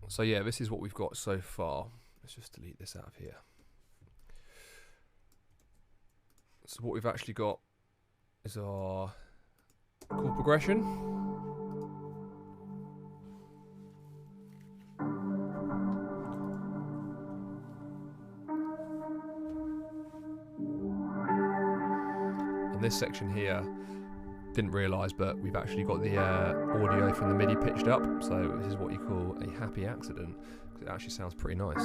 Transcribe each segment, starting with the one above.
So yeah, this is what we've got so far. Let's just delete this out of here. So what we've actually got is our chord progression. And this section here, didn't realise, but we've actually got the audio from the MIDI pitched up. So this is what you call a happy accident, because it actually sounds pretty nice.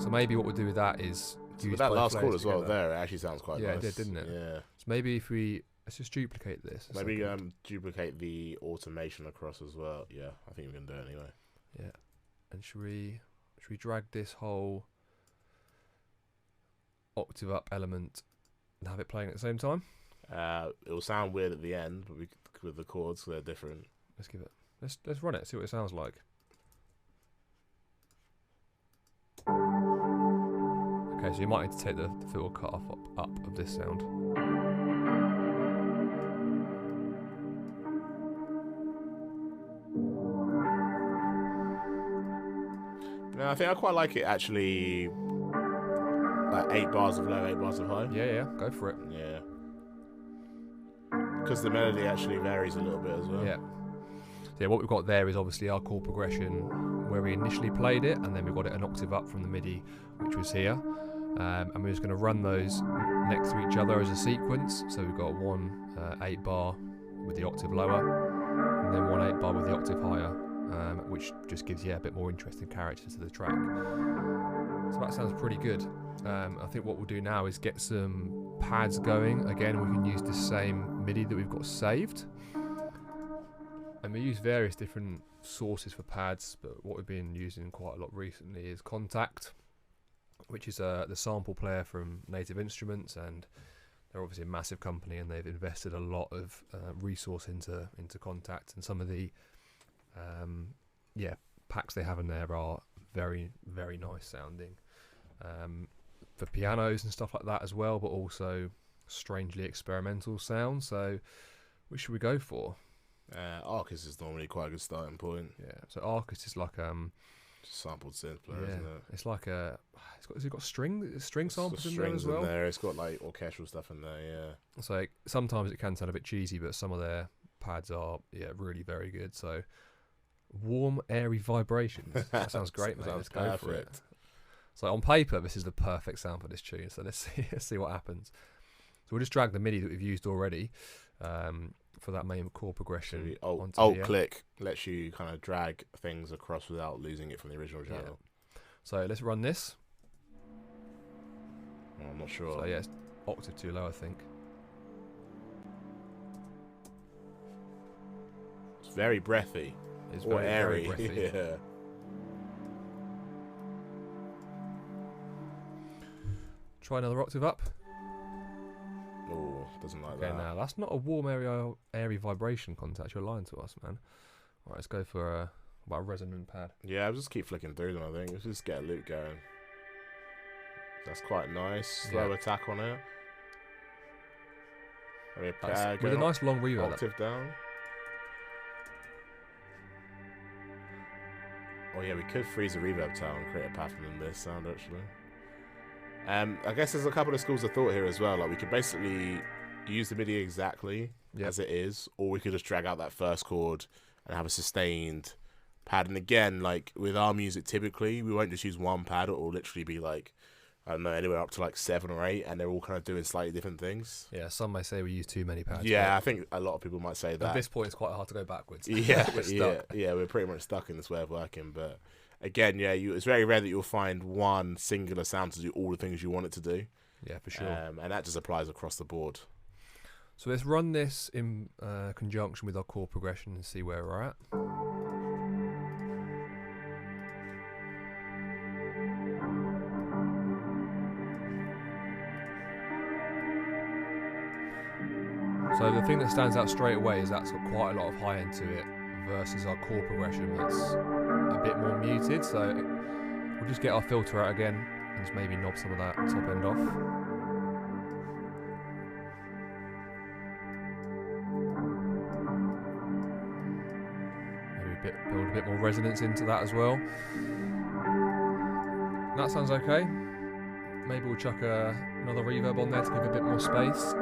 So maybe what we'll do with that is use that both last chord layers as well together. there, it actually sounds quite nice. Yeah, it did, didn't it? Yeah. So maybe if let's just duplicate this. Maybe duplicate the automation across as well. Yeah, I think we can do it anyway. Yeah. And should we drag this whole octave up element and have it playing at the same time? It will sound weird at the end, but with the chords, they're different. Let's give it. Let's run it. See what it sounds like. Okay, so you might need to take the fiddle cut off up of this sound. No, I think I quite like it actually. Like 8 bars of low, 8 bars of high. Yeah, go for it. Yeah. Because the melody actually varies a little bit as well. Yeah. So yeah, what we've got there is obviously our chord progression where we initially played it, and then we've got it an octave up from the MIDI, which was here. And we're just going to run those next to each other as a sequence. So we've got one 8 bar with the octave lower, and then one 8 bar with the octave higher, which just gives a bit more interesting character to the track. So that sounds pretty good. I think what we'll do now is get some pads going. Again, we can use the same MIDI that we've got saved. And we use various different sources for pads, but what we've been using quite a lot recently is Contact, which is the sample player from Native Instruments, and they're obviously a massive company, and they've invested a lot of resource into Contact, and some of the packs they have in there are very, very nice sounding for pianos and stuff like that as well, but also strangely experimental sounds. So which should we go for? Arcus is normally quite a good starting point. Yeah, so Arcus is like just sampled synth player, isn't it? It's like has it got string samples in there strings as well? in there. It's got like orchestral stuff in there. Yeah. So sometimes it can sound a bit cheesy, but some of their pads are really very good. So warm, airy vibrations. That sounds great, mate. Let's go for it. So on paper, this is the perfect sound for this tune. So let's see what happens. So we'll just drag the MIDI that we've used already for that main chord progression. Alt click lets you kind of drag things across without losing it from the original channel. Yeah. So let's run this. Oh, I'm not sure. So yeah, it's octave too low, I think. It's very breathy. It's very airy. Very breathy. Yeah. Try another octave up. Oh, doesn't like that. Okay, now that's not a warm, airy vibration Contact. You're lying to us, man. All right, let's go for a resonant pad. Yeah, I'll just keep flicking through them, I think. Let's just get a loop going. That's quite nice. Slow attack on it. With a nice long reverb. Octave down. Oh yeah, we could freeze a reverb tail and create a pattern in this sound actually. I guess there's a couple of schools of thought here as well. Like we could basically use the MIDI exactly as it is, or we could just drag out that first chord and have a sustained pad. And again, like with our music, typically we won't just use one pad. It will literally be like, I don't know, anywhere up to like 7 or 8, and they're all kind of doing slightly different things. Yeah, some may say we use too many pads. Yeah, I think a lot of people might say that. At this point, it's quite hard to go backwards. Yeah, we're stuck. we're pretty much stuck in this way of working. But again, it's very rare that you'll find one singular sound to do all the things you want it to do. Yeah, for sure. And that just applies across the board. So let's run this in conjunction with our chord progression and see where we're at. So the thing that stands out straight away is that's got quite a lot of high end to it versus our chord progression that's a bit more muted. So we'll just get our filter out again and just maybe knob some of that top end off. Maybe build a bit more resonance into that as well. That sounds okay. Maybe we'll chuck another reverb on there to give a bit more space.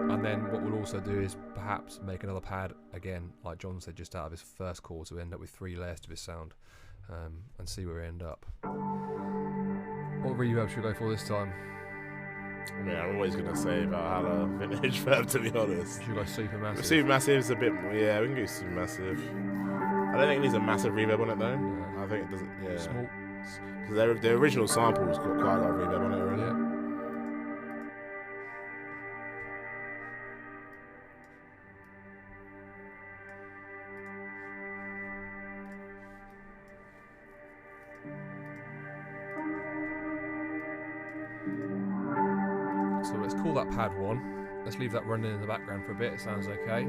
And then what we'll also do is perhaps make another pad again, like John said, just out of his first chord, so we end up with 3 layers to his sound, and see where we end up. What reverb should we go for this time? I mean, I'm always going to say Valhalla vintage verb, to be honest. Should we go Supermassive? Supermassive's a bit more, yeah, we can go Supermassive. I don't think it needs a massive reverb on it though. Yeah. I think it doesn't, yeah. Small. Because the original sample's got quite a lot of reverb on it already. Yeah. So let's call that pad 1. Let's leave that running in the background for a bit. It sounds okay.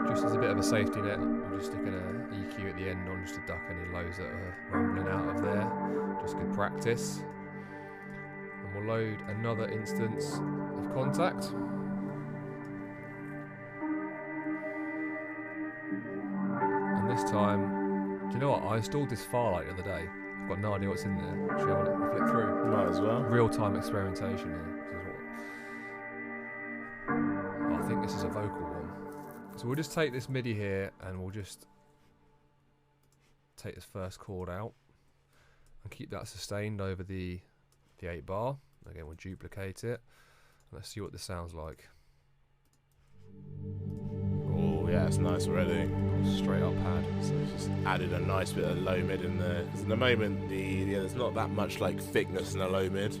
Just as a bit of a safety net, we'll just stick an EQ at the end on just to duck any lows that are rumbling out of there. Just good practice. And we'll load another instance of Contact. And this time, do you know what? I installed this file like the other day. I've got no idea what's in there. Actually, I'll flick through. Might as well. Real-time experimentation here. I think this is a vocal one. So we'll just take this MIDI here and we'll just take this first chord out and keep that sustained over the 8 bar. Again, we'll duplicate it. Let's see what this sounds like. Oh yeah, it's nice already. Straight up pad. So it's just added a nice bit of low mid in there. Because at the moment, there's not that much like thickness in the low mid.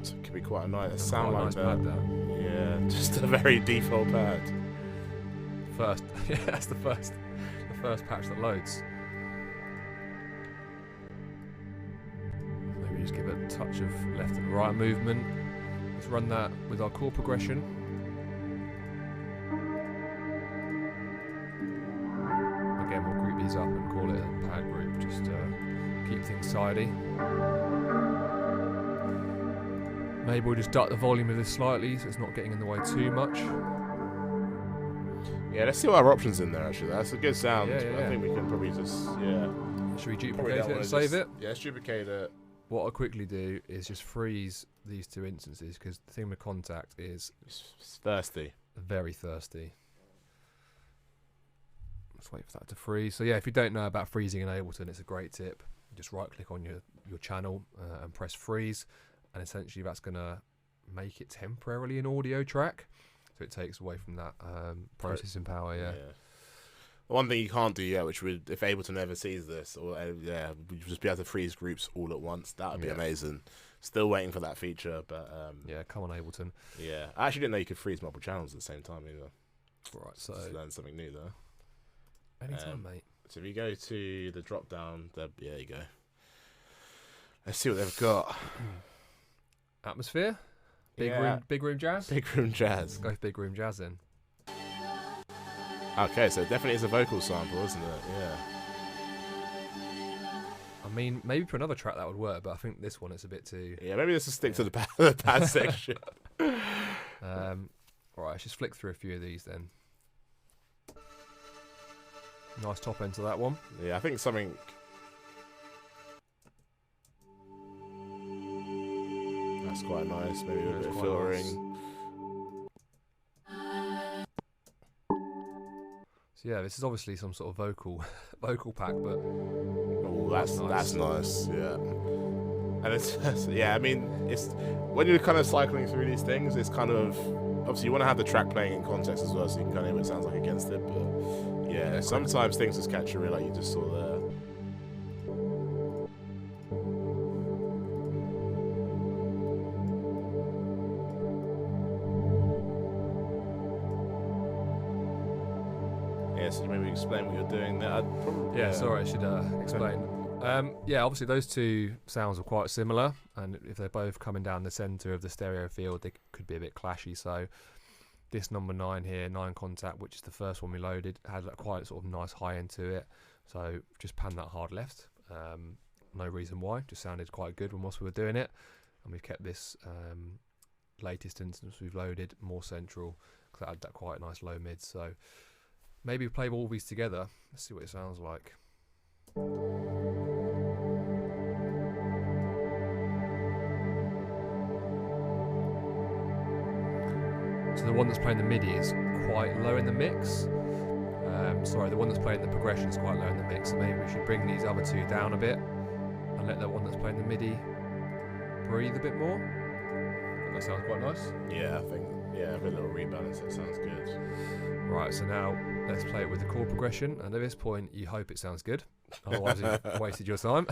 So it could be quite a nice sound like nice that. pad there. Yeah, just a very default pad. First, yeah, that's the first patch that loads. Maybe just give it a touch of left and right movement. Let's run that with our chord progression. Again, we'll group these up and call it a pad group, just to keep things tidy. Maybe we'll just duck the volume of this slightly so it's not getting in the way too much. Yeah, let's see what our options in there actually. That's a good sound. Yeah. I think we can probably just, yeah. Should we duplicate it and save it? Yeah, let's duplicate it. What I'll quickly do is just freeze these 2 instances because the thing with Contact is It's thirsty. very thirsty. Let's wait for that to freeze. So yeah, if you don't know about freezing in Ableton, it's a great tip. Just right click on your channel and press freeze. And essentially that's going to make it temporarily an audio track. So it takes away from that processing power, yeah. The one thing you can't do yet, which would, if Ableton ever sees this, or we'd just be able to freeze groups all at once. That would be amazing. Still waiting for that feature, but... yeah, come on Ableton. Yeah, I actually didn't know you could freeze multiple channels at the same time either. Right, so... Just learned something new there. Anytime, mate. So if you go to the drop down, there you go. Let's see what they've got. Atmosphere? Big room jazz? Big room jazz. Let's go with big room jazz then. Okay, so it definitely is a vocal sample, isn't it? Yeah. I mean, maybe for another track that would work, but I think this one is a bit too... Yeah, maybe let's just stick to the pad section. Alright, let's just flick through a few of these then. Nice top end to that one. Yeah, I think something... That's quite nice, maybe a bit of filtering. Nice. So yeah, this is obviously some sort of vocal pack, but oh, that's nice. Yeah, and it's yeah. I mean, it's when you're kind of cycling through these things, it's kind of obviously you want to have the track playing in context as well, so you can kind of hear what it sounds like against it. But yeah, sometimes things just catch your ear, like you just saw there. So maybe explain what you're doing there. Sorry, I should explain. Yeah, obviously those two sounds are quite similar, and if they're both coming down the centre of the stereo field, they could be a bit clashy. So this number 9 here, 9 Contact, which is the first one we loaded, had that quite sort of nice high end to it. So just pan that hard left. No reason why, just sounded quite good whilst we were doing it. And we've kept this latest instance we've loaded more central because that had that quite nice low mid. So maybe play all these together. Let's see what it sounds like. So the one that's playing the MIDI is quite low in the mix. Sorry, the one that's playing the progression is quite low in the mix. So maybe we should bring these other two down a bit and let the one that's playing the MIDI breathe a bit more. I think that sounds quite nice. Yeah, I think, a little rebalance, that sounds good. Right, so now let's play it with the chord progression. And at this point, you hope it sounds good. Otherwise, you've wasted your time.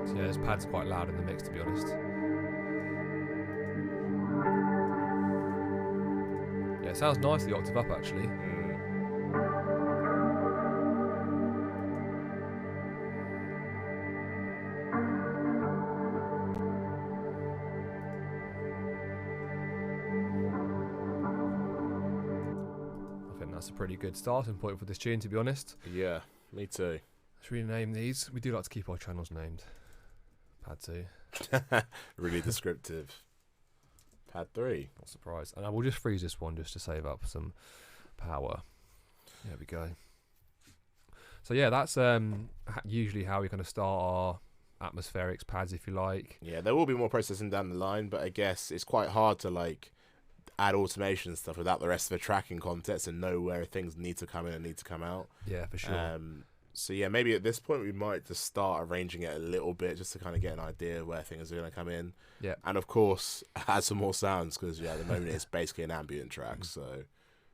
So yeah, this pad's quite loud in the mix, to be honest. Yeah, it sounds nice, the octave up, actually. That's a pretty good starting point for this tune, to be honest. Yeah, me too. Let's rename these. We do like to keep our channels named. Pad 2. Really descriptive. Pad 3. Not surprised. And I will just freeze this one just to save up some power. There we go. So yeah, that's usually how we kind of start our atmospherics pads, if you like. Yeah, there will be more processing down the line, but I guess it's quite hard to like add automation and stuff without the rest of the tracking context and know where things need to come in and need to come out. Yeah, for sure. So yeah, maybe at this point we might just start arranging it a little bit just to kind of get an idea of where things are going to come in. Yeah. And of course, add some more sounds because at the moment it's basically an ambient track. So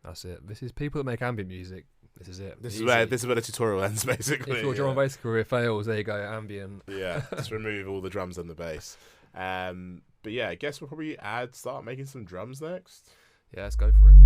that's it. This is people that make ambient music. This is it. This is where the tutorial ends, basically. If your drum and bass career fails, there you go, ambient. Yeah, just remove all the drums and the bass. But yeah, I guess we'll probably start making some drums next. Yeah, let's go for it.